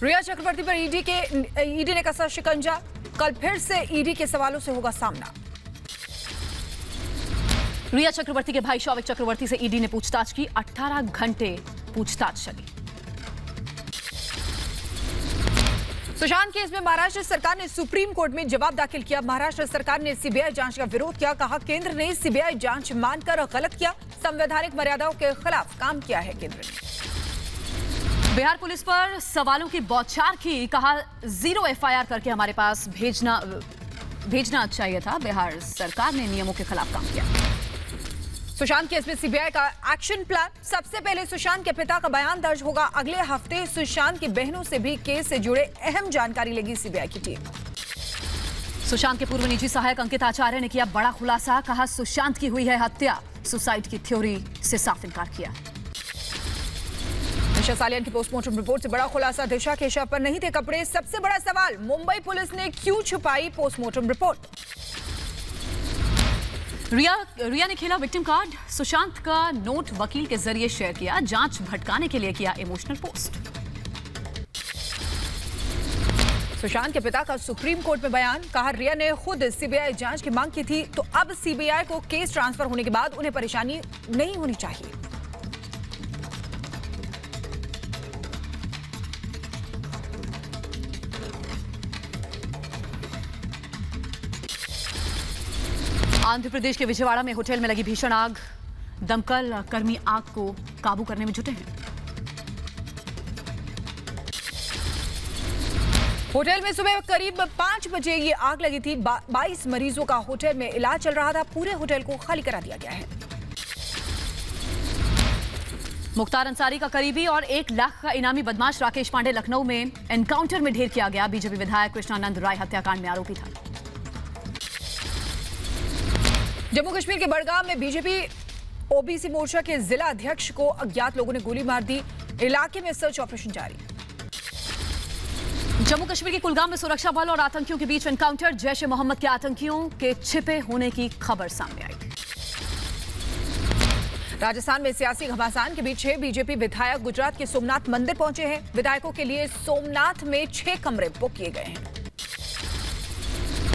रिया चक्रवर्ती पर ईडी ने कसा शिकंजा। कल फिर से ईडी के सवालों से होगा सामना। रिया चक्रवर्ती के भाई शौविक चक्रवर्ती से ईडी ने पूछताछ की। 18 घंटे पूछताछ चली। सुशांत केस में महाराष्ट्र सरकार ने सुप्रीम कोर्ट में जवाब दाखिल किया। महाराष्ट्र सरकार ने सीबीआई जांच का विरोध किया। कहा केंद्र ने सीबीआई जांच मानकर गलत किया। संवैधानिक मर्यादाओं के खिलाफ काम किया है केंद्र ने। बिहार पुलिस पर सवालों की बौछार की। कहा 0 एफआईआर करके हमारे पास भेजना चाहिए था। बिहार सरकार ने नियमों के खिलाफ काम किया। सुशांत केस में सीबीआई का एक्शन प्लान। सबसे पहले सुशांत के पिता का बयान दर्ज होगा। अगले हफ्ते सुशांत की बहनों से भी केस से जुड़े अहम जानकारी लेगी सीबीआई की टीम। सुशांत के पूर्व निजी सहायक अंकित आचार्य ने किया बड़ा खुलासा। कहा सुशांत की हुई है हत्या। सुसाइड की थ्योरी से साफ इनकार किया। दिशा सालियान की पोस्टमार्टम रिपोर्ट से बड़ा खुलासा। दिशा के शव पर नहीं थे कपड़े। सबसे बड़ा सवाल, मुंबई पुलिस ने क्यों छुपाई पोस्टमार्टम रिपोर्ट। रिया ने खेला विक्टिम कार्ड। सुशांत का नोट वकील के जरिए शेयर किया। जांच भटकाने के लिए किया इमोशनल पोस्ट। सुशांत के पिता का सुप्रीम कोर्ट में बयान। कहा रिया ने खुद सीबीआई जांच की मांग की थी, तो अब सीबीआई को केस ट्रांसफर होने के बाद उन्हें परेशानी नहीं होनी चाहिए। आंध्र प्रदेश के विजयवाड़ा में होटल में लगी भीषण आग। दमकल कर्मी आग को काबू करने में जुटे हैं। होटल में सुबह करीब 5 बजे ये आग लगी थी। 22 मरीजों का होटल में इलाज चल रहा था। पूरे होटल को खाली करा दिया गया है। मुख्तार अंसारी का करीबी और 1 लाख का इनामी बदमाश राकेश पांडे लखनऊ में एनकाउंटर में ढेर किया गया। बीजेपी विधायक कृष्णानंद राय हत्याकांड में आरोपी था। जम्मू कश्मीर के बड़गाम में बीजेपी ओबीसी मोर्चा के जिला अध्यक्ष को अज्ञात लोगों ने गोली मार दी। इलाके में सर्च ऑपरेशन जारी। जम्मू कश्मीर के कुलगाम में सुरक्षा बल और आतंकियों के बीच एनकाउंटर। जैश ए मोहम्मद के आतंकियों के छिपे होने की खबर सामने आई। राजस्थान में सियासी घमासान के बीच 6 बीजेपी विधायक गुजरात के सोमनाथ मंदिर पहुंचे हैं। विधायकों के लिए सोमनाथ में 6 कमरे बुक किए गए हैं।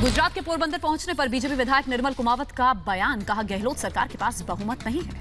गुजरात के पोरबंदर पहुंचने पर बीजेपी विधायक निर्मल कुमावत का बयान। कहा गहलोत सरकार के पास बहुमत नहीं है।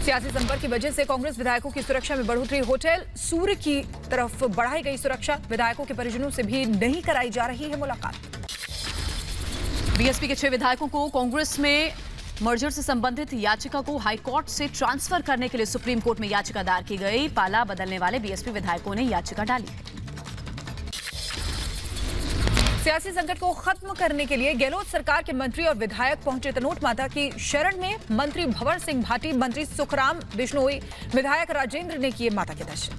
सियासी संपर्क की वजह से कांग्रेस विधायकों की सुरक्षा में बढ़ोतरी। होटल सूर्य की तरफ बढ़ाई गई सुरक्षा। विधायकों के परिजनों से भी नहीं कराई जा रही है मुलाकात। बीएसपी के 6 विधायकों को कांग्रेस में मर्जर से संबंधित याचिका को हाईकोर्ट से ट्रांसफर करने के लिए सुप्रीम कोर्ट में याचिका दायर की गई। पाला बदलने वाले बीएसपी विधायकों ने याचिका डाली है। सियासी संकट को खत्म करने के लिए गहलोत सरकार के मंत्री और विधायक पहुंचे तनोट माता की शरण में। मंत्री भंवर सिंह भाटी, मंत्री सुखराम बिश्नोई, विधायक राजेंद्र ने किए माता के दर्शन।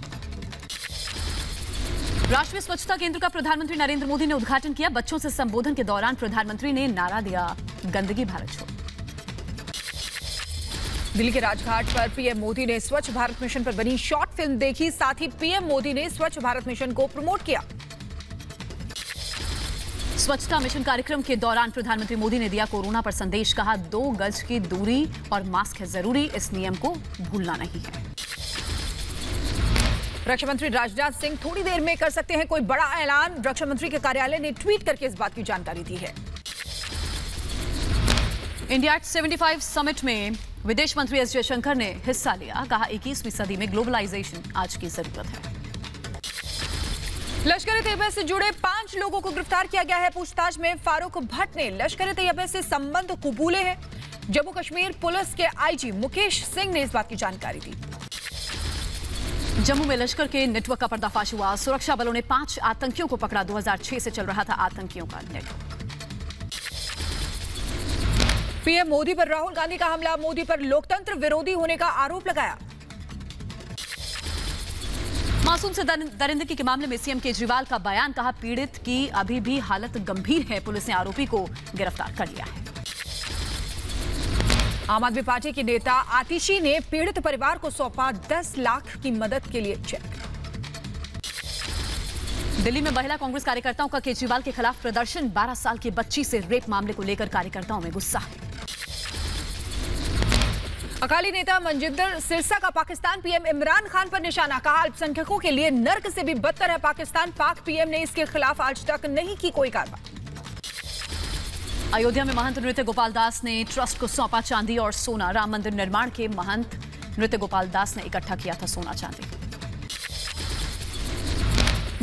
राष्ट्रीय स्वच्छता केंद्र का प्रधानमंत्री नरेंद्र मोदी ने उद्घाटन किया। बच्चों से संबोधन के दौरान प्रधानमंत्री ने नारा दिया, गंदगी भारत छोड़ो। दिल्ली के राजघाट पर पीएम मोदी ने स्वच्छ भारत मिशन पर बनी शॉर्ट फिल्म देखी। साथ ही पीएम मोदी ने स्वच्छ भारत मिशन को प्रमोट किया। स्वच्छता मिशन कार्यक्रम के दौरान प्रधानमंत्री मोदी ने दिया कोरोना पर संदेश। कहा 2 गज की दूरी और मास्क है जरूरी। इस नियम को भूलना नहीं है। रक्षा मंत्री राजनाथ सिंह थोड़ी देर में कर सकते हैं कोई बड़ा ऐलान। रक्षा मंत्री के कार्यालय ने ट्वीट करके इस बात की जानकारी दी है। इंडिया 75 समिट में विदेश मंत्री एस जयशंकर ने हिस्सा लिया। कहा 21वीं सदी में ग्लोबलाइजेशन आज की जरूरत है। लश्कर-ए-तैयबा से जुड़े 5 लोगों को गिरफ्तार किया गया है। पूछताछ में फारूक भट्ट ने लश्कर-ए-तैयबा से संबंध कबूले हैं। जम्मू कश्मीर पुलिस के आईजी मुकेश सिंह ने इस बात की जानकारी दी। जम्मू में लश्कर के नेटवर्क का पर्दाफाश हुआ। सुरक्षा बलों ने 5 आतंकियों को पकड़ा। 2006 से चल रहा था आतंकियों का नेटवर्क। पीएम मोदी पर राहुल गांधी का हमला। मोदी पर लोकतंत्र विरोधी होने का आरोप लगाया। मासूम से दरिंदगी के मामले में सीएम केजरीवाल का बयान। कहा पीड़ित की अभी भी हालत गंभीर है। पुलिस ने आरोपी को गिरफ्तार कर लिया है। आम आदमी पार्टी के नेता आतिशी ने पीड़ित परिवार को सौंपा 10 लाख की मदद के लिए चेक। दिल्ली में महिला कांग्रेस कार्यकर्ताओं का केजरीवाल के खिलाफ प्रदर्शन। 12 साल की बच्ची से रेप मामले को लेकर कार्यकर्ताओं में गुस्सा है। अकाली नेता मनजिंदर सिरसा का पाकिस्तान पीएम इमरान खान पर निशाना, कहा अल्पसंख्यकों के लिए नर्क से भी बदतर है पाकिस्तान। पाक पीएम ने इसके खिलाफ आज तक नहीं की कोई कार्रवाई। अयोध्या में महंत नृत्य गोपाल दास ने ट्रस्ट को सौंपा चांदी और सोना। राम मंदिर निर्माण के महंत नृत्य गोपाल दास ने इकट्ठा किया था सोना चांदी।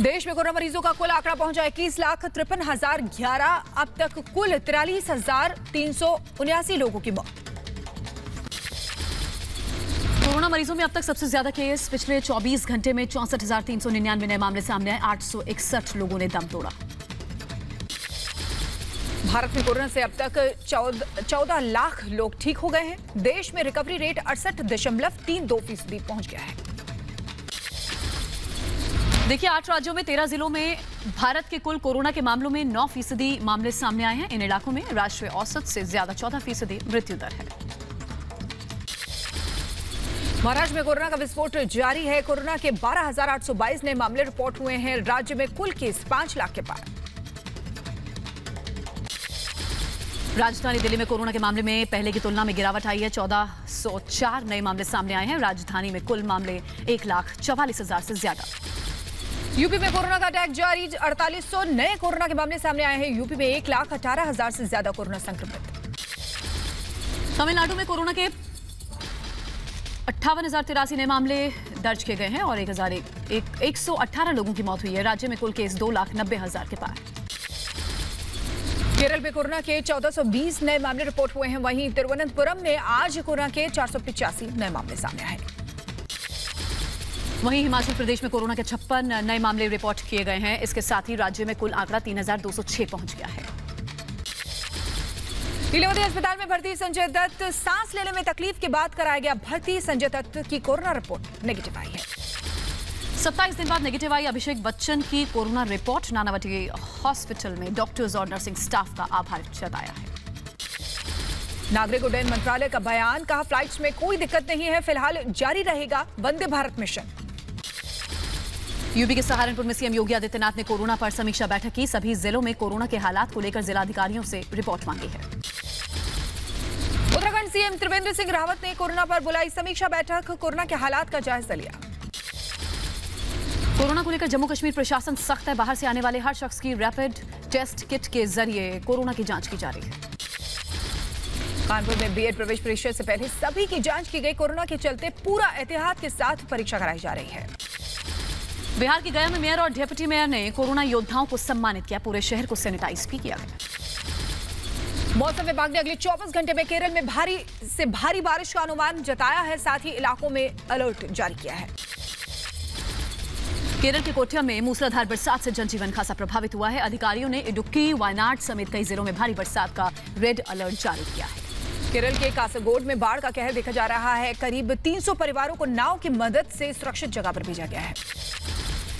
देश में कोरोना मरीजों का कुल आंकड़ा पहुंचा 21,53,011। अब तक कुल 43,379 लोगों की मौत। कोरोना मरीजों में अब तक सबसे ज्यादा केस पिछले 24 घंटे में 64,399 नए मामले सामने आए। 861 लोगों ने दम तोड़ा। भारत में कोरोना से अब तक 14 लाख लोग ठीक हो गए हैं। देश में रिकवरी रेट 68.32% पहुंच गया है। देखिए, 8 राज्यों में 13 जिलों में भारत के कुल कोरोना के मामलों में 9% मामले सामने आए हैं। इन इलाकों में राष्ट्रीय औसत से ज्यादा 14% मृत्यु दर है। महाराष्ट्र में कोरोना का विस्फोट जारी है। कोरोना के 12,822 नए मामले रिपोर्ट हुए हैं। राज्य में कुल केस 5 लाख के पार। राजधानी दिल्ली में कोरोना के मामले में पहले की तुलना में गिरावट आई है। 1404 नए मामले सामने आए हैं। राजधानी में कुल मामले 1,44,000 से ज्यादा। यूपी में कोरोना का अटैक जारी। 4800 नए कोरोना के मामले सामने आए हैं। यूपी में 1,18,000 से ज्यादा कोरोना संक्रमित। तमिलनाडु में कोरोना के 58,083 नए मामले दर्ज किए गए हैं और 118 लोगों की मौत हुई है। राज्य में कुल केस 2,90,000 के पार। केरल में कोरोना के 1420 नए मामले रिपोर्ट हुए हैं। वहीं तिरुवनंतपुरम में आज कोरोना के 485 नए मामले सामने आए। वहीं हिमाचल प्रदेश में कोरोना के 56 नए मामले रिपोर्ट किए गए हैं। इसके साथ ही राज्य में कुल आंकड़ा 3,206 पहुंच गया है। लीलावती अस्पताल में भर्ती संजय दत्त, सांस लेने में तकलीफ के बाद कराया गया भर्ती। संजय दत्त की कोरोना रिपोर्ट नेगेटिव आई है। 27 दिन बाद नेगेटिव आई अभिषेक बच्चन की कोरोना रिपोर्ट। नानावटी हॉस्पिटल में डॉक्टर्स और नर्सिंग स्टाफ का आभार जताया है। नागरिक उड्डयन मंत्रालय का बयान, कहा फ्लाइट्स में कोई दिक्कत नहीं है, फिलहाल जारी रहेगा वंदे भारत मिशन। यूपी के सहारनपुर में सीएम योगी आदित्यनाथ ने कोरोना पर समीक्षा बैठक की। सभी जिलों में कोरोना के हालात को लेकर जिलाधिकारियों से रिपोर्ट मांगी है। उत्तराखंड सीएम त्रिवेंद्र सिंह रावत ने कोरोना पर बुलाई समीक्षा बैठक। कोरोना के हालात का जायजा लिया। कोरोना को लेकर जम्मू कश्मीर प्रशासन सख्त है। बाहर से आने वाले हर शख्स की रैपिड टेस्ट किट के जरिए कोरोना की जांच की जा रही है। कानपुर में बीएड प्रवेश परीक्षा से पहले सभी की जांच की गई। कोरोना के चलते पूरा एहतियात के साथ परीक्षा कराई जा रही है। बिहार की गया में मेयर और डिप्टी मेयर ने कोरोना योद्धाओं को सम्मानित किया। पूरे शहर को सैनिटाइज भी किया गया। मौसम विभाग ने अगले 24 घंटे में केरल में भारी से भारी बारिश का अनुमान जताया है। साथ ही इलाकों में अलर्ट जारी किया है। केरल के कोट्यम में मूसलाधार बरसात से जनजीवन खासा प्रभावित हुआ है। अधिकारियों ने इडुक्की, वायनाड समेत कई जिलों में भारी बरसात का रेड अलर्ट जारी किया है। केरल के कासरगोड में बाढ़ का कहर देखा जा रहा है। करीब 300 परिवारों को नाव की मदद से सुरक्षित जगह पर भेजा गया है।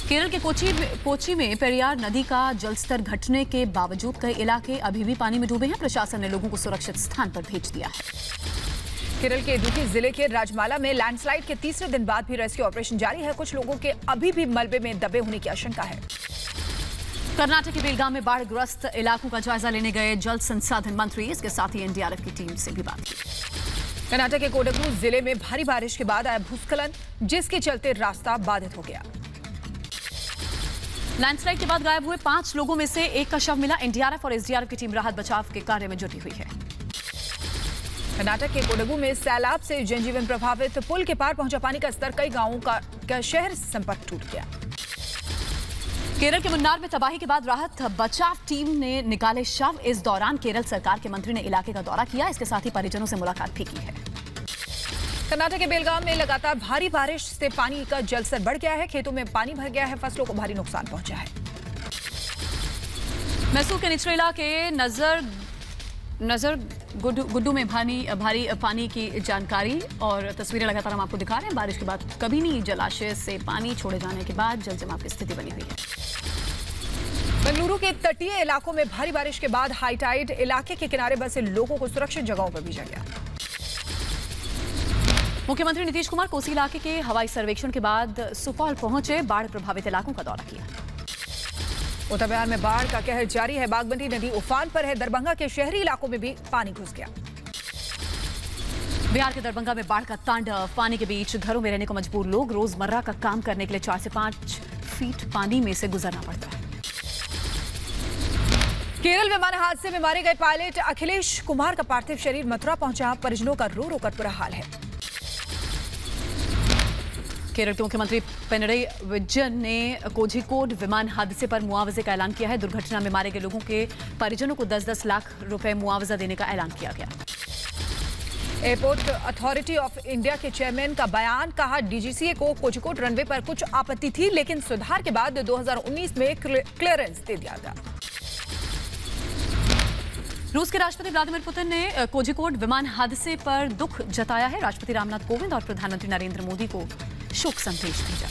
केरल के कोची में पेरियार नदी का जलस्तर घटने के बावजूद कई इलाके अभी भी पानी में डूबे हैं। प्रशासन ने लोगों को सुरक्षित स्थान पर भेज दिया है। केरल के इडुक्की जिले के राजमाला में लैंडस्लाइड के तीसरे दिन बाद भी रेस्क्यू ऑपरेशन जारी है। कुछ लोगों के अभी भी मलबे में दबे होने की आशंका है। कर्नाटक के बेलगाम में बाढ़ग्रस्त इलाकों का जायजा लेने गए जल संसाधन मंत्री। इसके साथ ही एनडीआरएफ की टीम से भी बात की। कर्नाटक के कोडगू जिले में भारी बारिश के बाद आया भूस्खलन, जिसके चलते रास्ता बाधित हो गया। लैंडस्लाइड के बाद गायब हुए 5 लोगों में से एक का शव मिला। एनडीआरएफ और एसडीआरएफ की टीम राहत बचाव के कार्य में जुटी हुई है। कर्नाटक के कोडगू में सैलाब से जनजीवन प्रभावित। पुल के पार पहुंचा पानी का स्तर, कई गांवों का शहर संपर्क टूट गया। केरल के मुन्नार में तबाही के बाद राहत बचाव टीम ने निकाले शव। इस दौरान केरल सरकार के मंत्री ने इलाके का दौरा किया। इसके साथ ही परिजनों से मुलाकात भी की है। कर्नाटक के बेलगाम में लगातार भारी बारिश से पानी का जलस्तर बढ़ गया है। खेतों में पानी भर गया है। फसलों को भारी नुकसान पहुंचा है। मैसूर के निचले इलाके नजर गुड्डू में भारी पानी की जानकारी और तस्वीरें लगातार हम आपको दिखा रहे हैं। बारिश के बाद कबिनी जलाशय से पानी छोड़े जाने के बाद जल जमाव की स्थिति बनी हुई है। बेंगलुरु के तटीय इलाकों में भारी बारिश के बाद हाईटाइड इलाके के किनारे बसे लोगों को सुरक्षित जगहों पर भेजा गया। मुख्यमंत्री नीतीश कुमार कोसी इलाके के हवाई सर्वेक्षण के बाद सुपौल पहुंचे। बाढ़ प्रभावित इलाकों का दौरा किया। उत्तर बिहार में बाढ़ का कहर जारी है। बागमती नदी उफान पर है। दरभंगा के शहरी इलाकों में भी पानी घुस गया। बिहार के दरभंगा में बाढ़ का तांडव, पानी के बीच घरों में रहने को मजबूर लोग, रोजमर्रा का काम करने के लिए 4 से 5 फीट पानी में से गुजरना पड़ता है। केरल विमान हादसे में मारे गए पायलट अखिलेश कुमार का पार्थिव शरीर मथुरा पहुंचा, परिजनों का रो रो कर बुरा हाल है। केरल के मुख्यमंत्री पिनरई विजयन ने कोझिकोड विमान हादसे पर मुआवजे का ऐलान किया है। दुर्घटना में मारे गए लोगों के परिजनों को 10-10 लाख रुपए मुआवजा देने का ऐलान किया गया। एयरपोर्ट अथॉरिटी ऑफ इंडिया के चेयरमैन का बयान, कहा डीजीसीए को कोझिकोड रनवे पर कुछ आपत्ति थी, लेकिन सुधार के बाद 2019 में क्लियरेंस दे दिया गया। रूस के राष्ट्रपति व्लादिमीर पुतिन ने कोझिकोड विमान हादसे पर दुख जताया है। राष्ट्रपति रामनाथ कोविंद और प्रधानमंत्री नरेंद्र मोदी को शोक संदेश भेजा।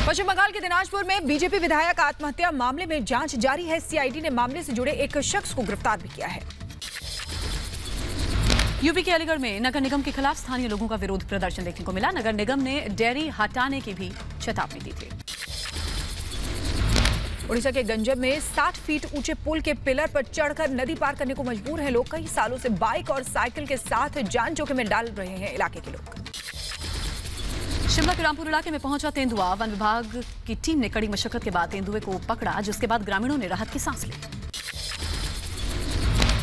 पश्चिम बंगाल के दिनाजपुर में बीजेपी विधायक आत्महत्या मामले में जांच जारी है। सीआईडी ने मामले से जुड़े एक शख्स को गिरफ्तार भी किया है। यूपी के अलीगढ़ में नगर निगम के खिलाफ स्थानीय लोगों का विरोध प्रदर्शन देखने को मिला। नगर निगम ने डेयरी हटाने की भी चेतावनी दी थी। उड़ीसा के गंजम में 60 फीट ऊंचे पुल के पिलर पर चढ़कर नदी पार करने को मजबूर हैं लोग। कई सालों से बाइक और साइकिल के साथ जान जोखिम में डाल रहे हैं इलाके के लोग। शिमला के रामपुर इलाके में पहुंचा तेंदुआ। वन विभाग की टीम ने कड़ी मशक्कत के बाद तेंदुए को पकड़ा, जिसके बाद ग्रामीणों ने राहत की सांस ली।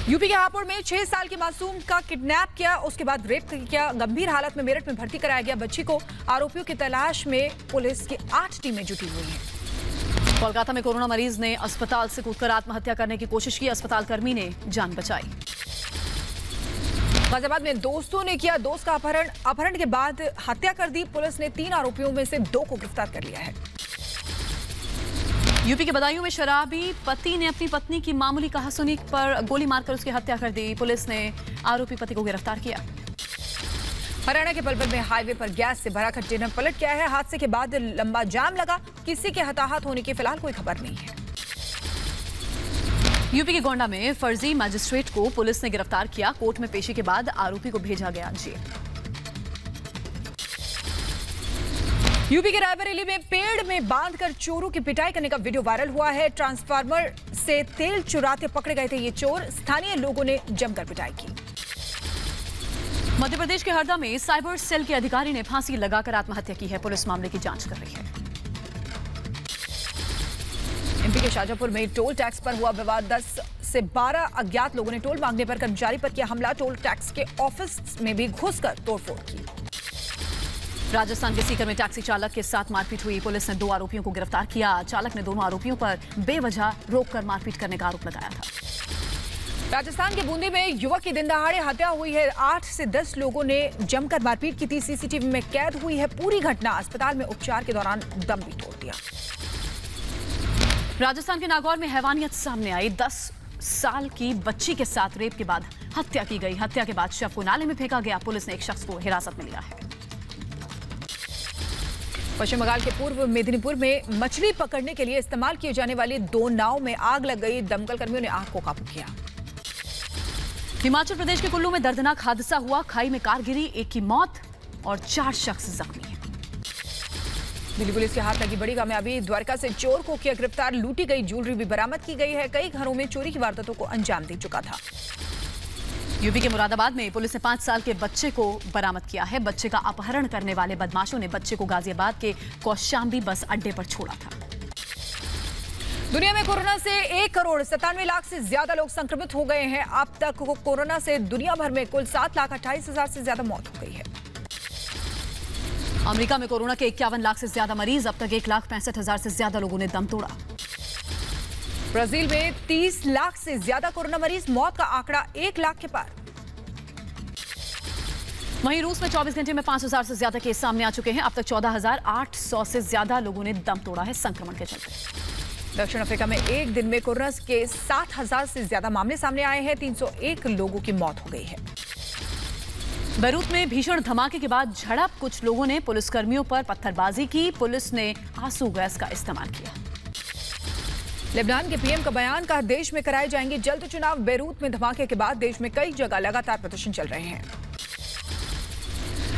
यूपी के हापुड़ में 6 साल के मासूम का किडनैप किया, उसके बाद रेप किया। गंभीर हालत में मेरठ में भर्ती कराया गया बच्ची को। आरोपियों की तलाश में पुलिस की 8 टीमें जुटी हुई हैं। कोलकाता में कोरोना मरीज ने अस्पताल से कूदकर आत्महत्या करने की कोशिश की। अस्पताल कर्मी ने जान बचाई। गाजियाबाद में दोस्तों ने किया दोस्त का अपहरण के बाद हत्या कर दी। पुलिस ने 3 आरोपियों में से 2 को गिरफ्तार कर लिया है। यूपी के बदायूं में शराबी पति ने अपनी पत्नी की मामूली कहासुनी पर गोली मारकर उसकी हत्या कर दी। पुलिस ने आरोपी पति को गिरफ्तार किया। हरियाणा के पलवल में हाईवे पर गैस से भरा कंटेनर पलट गया है। हादसे के बाद लंबा जाम लगा। किसी के हताहत होने की फिलहाल कोई खबर नहीं है। यूपी के गोंडा में फर्जी मजिस्ट्रेट को पुलिस ने गिरफ्तार किया। कोर्ट में पेशी के बाद आरोपी को भेजा गया जेल। यूपी के रायबरेली में पेड़ में बांधकर चोरों की पिटाई करने का वीडियो वायरल हुआ है। ट्रांसफार्मर से तेल चुराते पकड़े गए थे ये चोर। स्थानीय लोगों ने जमकर पिटाई की। मध्य प्रदेश के हरदा में साइबर सेल के अधिकारी ने फांसी लगाकर आत्महत्या की है। पुलिस मामले की जांच कर रही है। एमपी के शाजापुर में टोल टैक्स पर हुआ विवाद। 10 से 12 अज्ञात लोगों ने टोल मांगने पर कर्मचारी पर किया हमला। टोल टैक्स के ऑफिस में भी घुसकर तोड़फोड़ की। राजस्थान के सीकर में टैक्सी चालक के साथ मारपीट हुई। पुलिस ने 2 आरोपियों को गिरफ्तार किया। चालक ने दोनों आरोपियों पर बेवजह रोककर मारपीट करने का आरोप लगाया था। राजस्थान के बूंदी में युवक की दिन दहाड़े हत्या हुई है। 8 से 10 लोगों ने जमकर मारपीट की थी। सीसीटीवी में कैद हुई है पूरी घटना। अस्पताल में उपचार के दौरान दम भी तोड़ दिया। राजस्थान के नागौर में हैवानियत सामने आई। 10 साल की बच्ची के साथ रेप के बाद हत्या की गई। हत्या के बाद शव को नाले में फेंका गया। पुलिस ने एक शख्स को हिरासत में लिया है। पश्चिम बंगाल के पूर्व मेदिनीपुर में मछली पकड़ने के लिए इस्तेमाल किए जाने वाली 2 नाव में आग लग गई। दमकल कर्मियों ने आग को काबू किया। हिमाचल प्रदेश के कुल्लू में दर्दनाक हादसा हुआ। खाई में कार गिरी, 1 की मौत और 4 शख्स जख्मी हैं। दिल्ली पुलिस के हाथ लगी बड़ी कामयाबी। द्वारका से चोर को किया गिरफ्तार। लूटी गई ज्वेलरी भी बरामद की गई है। कई घरों में चोरी की वारदातों को अंजाम दे चुका था। यूपी के मुरादाबाद में पुलिस ने 5 साल के बच्चे को बरामद किया है। बच्चे का अपहरण करने वाले बदमाशों ने बच्चे को गाजियाबाद के कौशाम्बी बस अड्डे पर छोड़ा था। दुनिया में कोरोना से 1,97,00,000 से ज्यादा लोग संक्रमित हो गए हैं। अब तक कोरोना से दुनिया भर में कुल 7,28,000 से ज्यादा मौत हो गई है। अमेरिका में कोरोना के 51 लाख से ज्यादा मरीज। अब तक 1,65,000 से ज्यादा लोगों ने दम तोड़ा। ब्राजील में 30 लाख से ज्यादा कोरोना मरीज। मौत का आंकड़ा 1 लाख के पार। वहीं रूस में 24 घंटे में 5,000 से ज्यादा केस सामने आ चुके हैं। अब तक 14,800 से ज्यादा लोगों ने दम तोड़ा है संक्रमण के चलते। दक्षिण अफ्रीका में एक दिन में कोरोना के 60,000 से ज्यादा मामले सामने आए हैं। 301 लोगों की मौत हो गई है। बैरूत में भीषण धमाके के बाद झड़प। कुछ लोगों ने पुलिसकर्मियों पर पत्थरबाजी की। पुलिस ने आंसू गैस का इस्तेमाल किया। लेबनान के पीएम का बयान, कहा देश में कराए जाएंगे जल्द चुनाव। बैरूत में धमाके के बाद देश में कई जगह लगातार प्रदर्शन चल रहे हैं।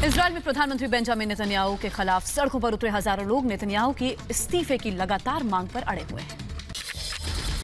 इजरायल में प्रधानमंत्री बेंजामिन नेतन्याहू के खिलाफ सड़कों पर उतरे हजारों लोग। नेतन्याहू के इस्तीफे की लगातार मांग पर अड़े हुए हैं।